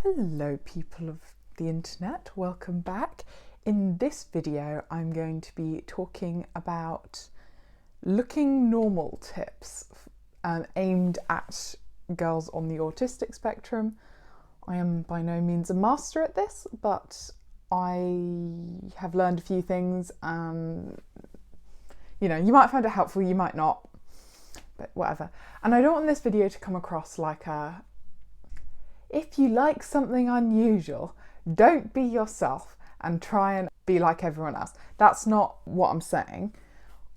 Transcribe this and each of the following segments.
Hello people of the internet, welcome back. In this video I'm going to be talking about looking normal tips aimed at girls on the autistic spectrum. I am by no means a master at this, but I have learned a few things and you know, you might find it helpful, you might not, but whatever. And I don't want this video to come across like a if you like something unusual, don't be yourself and try and be like everyone else. That's not what I'm saying.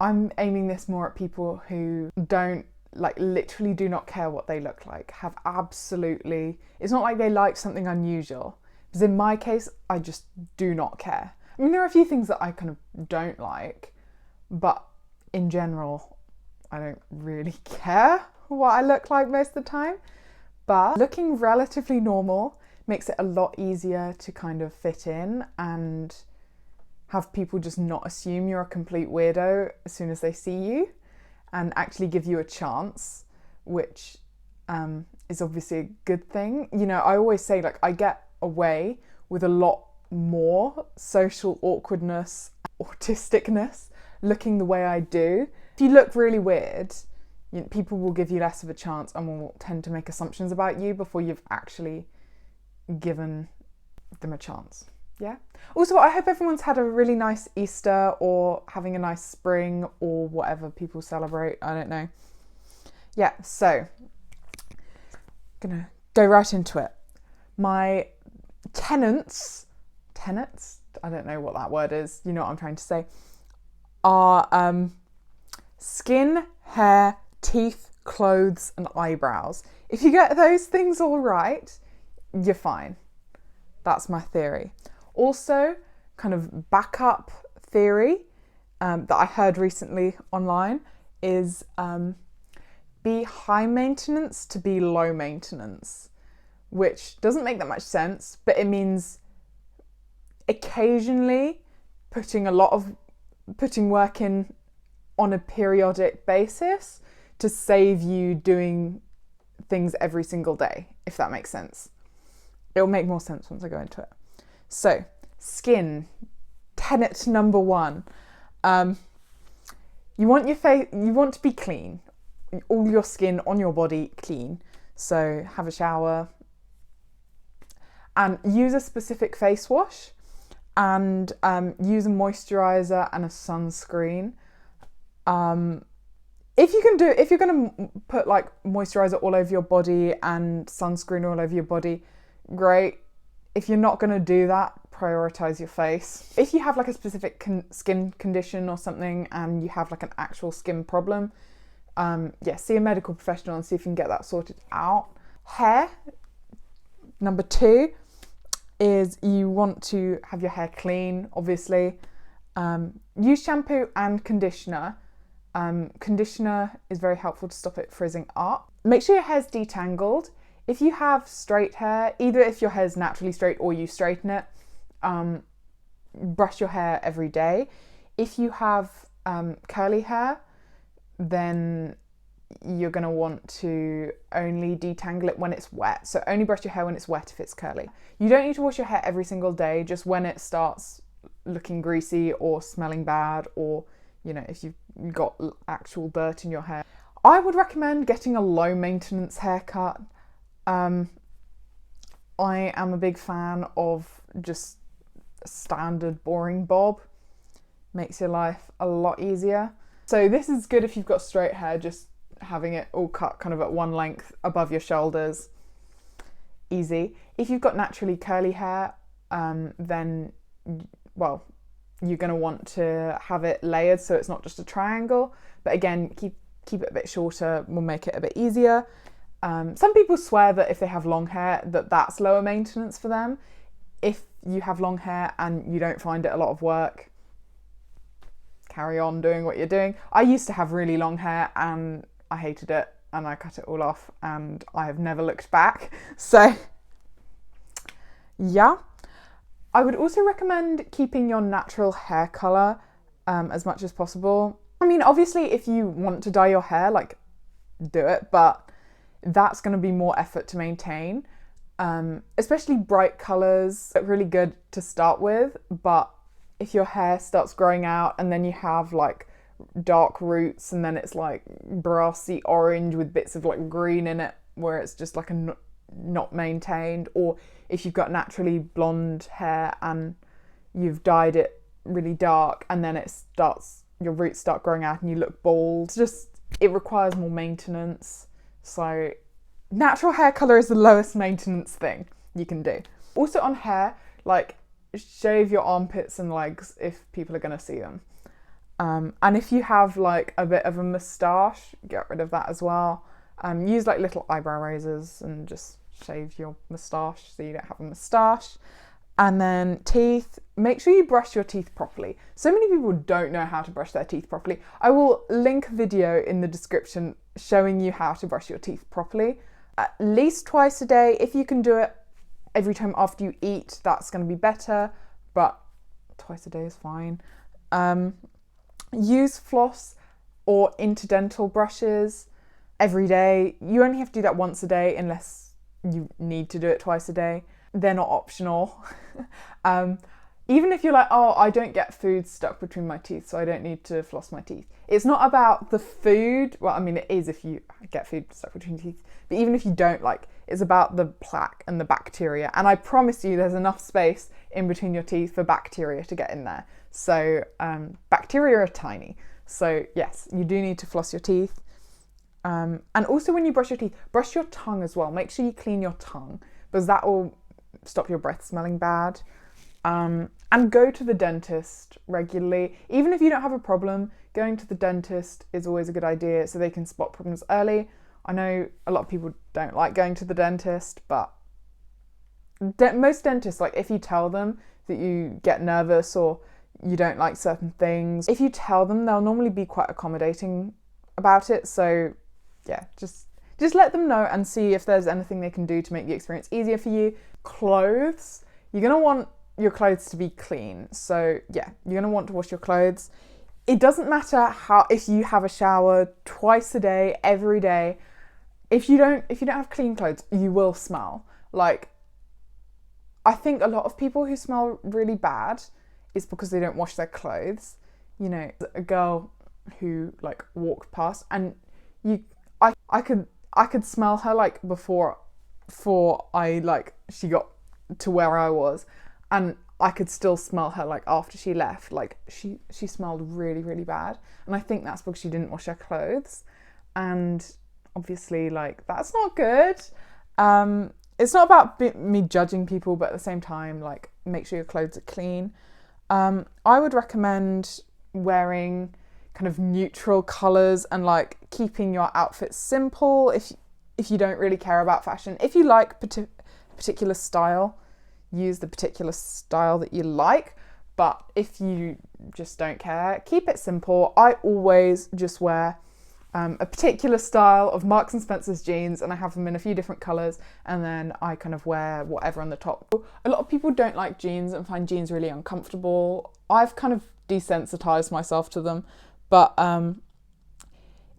I'm aiming this more at people who don't, like, literally do not care what they look like. Have absolutely, it's not like they like something unusual. Because in my case, I just do not care. I mean, there are a few things that I kind of don't like, but in general, I don't really care what I look like most of the time. But looking relatively normal makes it a lot easier to kind of fit in and have people just not assume you're a complete weirdo as soon as they see you and actually give you a chance, which is obviously a good thing. You know, I always say, like, I get away with a lot more social awkwardness, autisticness, looking the way I do. If you look really weird, you know, people will give you less of a chance and will tend to make assumptions about you before you've actually given them a chance. Yeah. Also, I hope everyone's had a really nice Easter or having a nice spring or whatever people celebrate. I don't know. Yeah, so gonna go right into it. My tenets, I don't know what that word is, you know what I'm trying to say, are skin, hair, teeth, clothes and eyebrows. If you get those things all right, you're fine. That's my theory. Also, kind of backup theory that I heard recently online is be high maintenance to be low maintenance, which doesn't make that much sense, but it means occasionally putting work in on a periodic basis to save you doing things every single day, if that makes sense. It'll make more sense once I go into it. So, skin, tenet number one. You want to be clean. All your skin on your body clean. So have a shower and use a specific face wash and use a moisturiser and a sunscreen. If you're going to put like moisturiser all over your body and sunscreen all over your body, great. If you're not going to do that, prioritize your face. If you have like a specific skin condition or something and you have like an actual skin problem, see a medical professional and see if you can get that sorted out. Hair, number two, is you want to have your hair clean, obviously. Use shampoo and conditioner. Conditioner is very helpful to stop it frizzing up. Make sure your hair's detangled. If you have straight hair, either if your hair's naturally straight or you straighten it, brush your hair every day. If you have curly hair, then you're going to want to only detangle it when it's wet. So only brush your hair when it's wet if it's curly. You don't need to wash your hair every single day, just when it starts looking greasy or smelling bad, or, you know, if you've got actual dirt in your hair. I would recommend getting a low maintenance haircut. I am a big fan of just a standard boring bob. Makes your life a lot easier. So this is good if you've got straight hair, just having it all cut kind of at one length above your shoulders. Easy. If you've got naturally curly hair, then, well, you're going to want to have it layered so it's not just a triangle. But again, keep it a bit shorter will make it a bit easier. Some people swear that if they have long hair, that's lower maintenance for them. If you have long hair and you don't find it a lot of work, carry on doing what you're doing. I used to have really long hair and I hated it and I cut it all off and I have never looked back. So yeah. I would also recommend keeping your natural hair colour as much as possible. I mean, obviously if you want to dye your hair, like, do it, but that's going to be more effort to maintain. Especially bright colours look really good to start with, but if your hair starts growing out and then you have like dark roots and then it's like brassy orange with bits of like green in it where it's just like a not maintained, or if you've got naturally blonde hair and you've dyed it really dark and then your roots start growing out and you look bald, it requires more maintenance. So natural hair colour is the lowest maintenance thing you can do. Also on hair, like shave your armpits and legs if people are going to see them. And if you have like a bit of a moustache, get rid of that as well. Use like little eyebrow razors and just shave your moustache so you don't have a moustache. And then teeth, make sure you brush your teeth properly. So many people don't know how to brush their teeth properly. I will link a video in the description showing you how to brush your teeth properly. At least twice a day. If you can do it every time after you eat, that's going to be better, but twice a day is fine. Use floss or interdental brushes every day. You only have to do that once a day unless you need to do it twice a day. They're not optional. Even if you're like, oh, I don't get food stuck between my teeth, so I don't need to floss my teeth. It's not about the food. Well, I mean, it is if you get food stuck between your teeth. But even if you don't, it's about the plaque and the bacteria. And I promise you there's enough space in between your teeth for bacteria to get in there. So bacteria are tiny. So yes, you do need to floss your teeth. And also when you brush your teeth, brush your tongue as well. Make sure you clean your tongue because that will stop your breath smelling bad. And go to the dentist regularly. Even if you don't have a problem, going to the dentist is always a good idea so they can spot problems early. I know a lot of people don't like going to the dentist, but most dentists, like if you tell them that you get nervous or you don't like certain things, if you tell them, they'll normally be quite accommodating about it. So yeah, just let them know and see if there's anything they can do to make the experience easier for you. Clothes, you're going to want your clothes to be clean. So yeah, you're going to want to wash your clothes. It doesn't matter if you have a shower twice a day, every day. If you don't have clean clothes, you will smell. Like, I think a lot of people who smell really bad is because they don't wash their clothes. You know, a girl who like walked past and I could smell her like before she got to where I was, and I could still smell her like after she left. Like she smelled really, really bad, and I think that's because she didn't wash her clothes. And obviously, like, that's not good. It's not about me judging people, but at the same time, like, make sure your clothes are clean. I would recommend wearing kind of neutral colours and like keeping your outfits simple if you don't really care about fashion. If you like particular style, use the particular style that you like, but if you just don't care, keep it simple. I always just wear a particular style of Marks and Spencer's jeans, and I have them in a few different colours, and then I kind of wear whatever on the top. A lot of people don't like jeans and find jeans really uncomfortable. I've kind of desensitized myself to them, but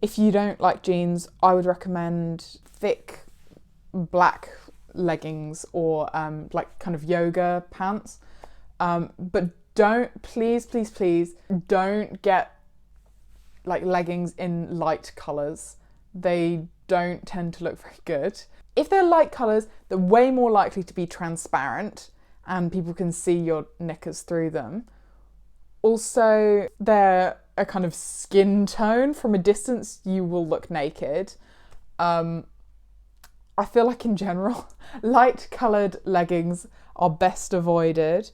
if you don't like jeans, I would recommend thick black leggings or like kind of yoga pants, but please don't get like leggings in light colours. They don't tend to look very good. If they're light colours, they're way more likely to be transparent and people can see your knickers through them. Also, they're a kind of skin tone. From a distance, you will look naked. I feel like in general, light coloured leggings are best avoided.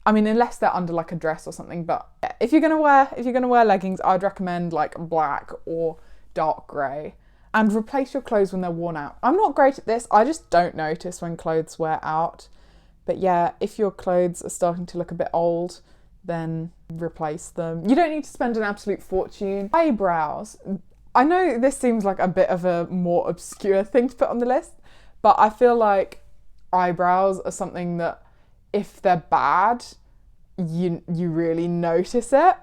I mean, unless they're under like a dress or something, but if you're gonna wear leggings, I'd recommend like black or dark grey, and replace your clothes when they're worn out. I'm not great at this. I just don't notice when clothes wear out. But yeah, if your clothes are starting to look a bit old, then replace them. You don't need to spend an absolute fortune. Eyebrows. I know this seems like a bit of a more obscure thing to put on the list, but I feel like eyebrows are something that if they're bad, you really notice it.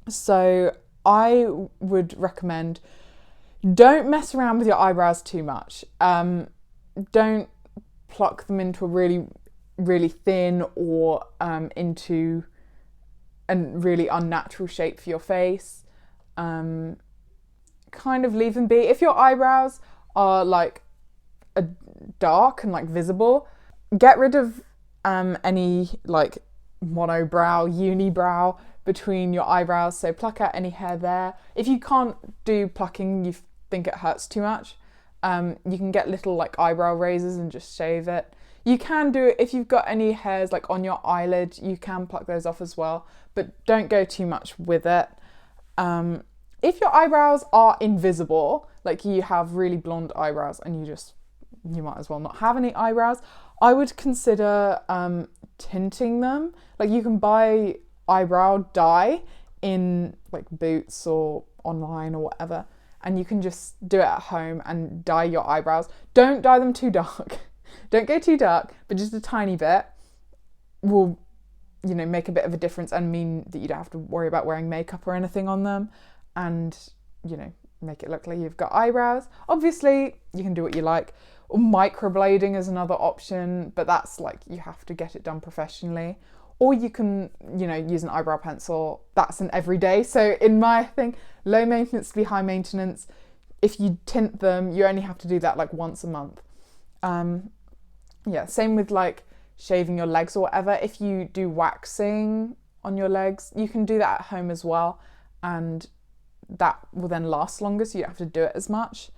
So I would recommend Don't mess around with your eyebrows too much. Don't pluck them into a really, really thin or into a really unnatural shape for your face. Kind of leave them be. If your eyebrows are like dark and like visible, get rid of any like monobrow, unibrow between your eyebrows, so pluck out any hair there. If you can't do plucking, you think it hurts too much, you can get little like eyebrow razors and just shave it. You can do it if you've got any hairs like on your eyelid, you can pluck those off as well, but don't go too much with it. If your eyebrows are invisible, like you have really blonde eyebrows and you might as well not have any eyebrows, I would consider tinting them. Like you can buy eyebrow dye in like Boots or online or whatever, and you can just do it at home and dye your eyebrows. Don't dye them too dark. Don't go too dark, but just a tiny bit will, make a bit of a difference and mean that you don't have to worry about wearing makeup or anything on them, and make it look like you've got eyebrows. Obviously you can do what you like. Or microblading is another option, but that's like you have to get it done professionally. Or you can, use an eyebrow pencil. That's an everyday. So in my thing, low maintenance to be high maintenance. If you tint them, you only have to do that like once a month. Same with like shaving your legs or whatever. If you do waxing on your legs, you can do that at home as well, and that will then last longer, so you don't have to do it as much.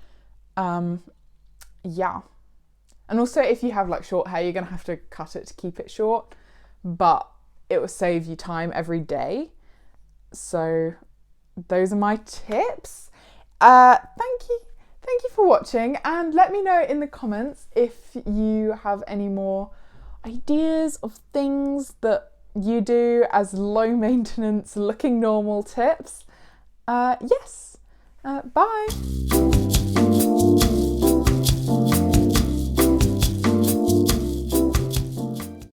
And also if you have like short hair, you're gonna have to cut it to keep it short, but it will save you time every day. So those are my tips. Thank you for watching, and let me know in the comments if you have any more ideas of things that you do as low maintenance looking normal tips. Bye.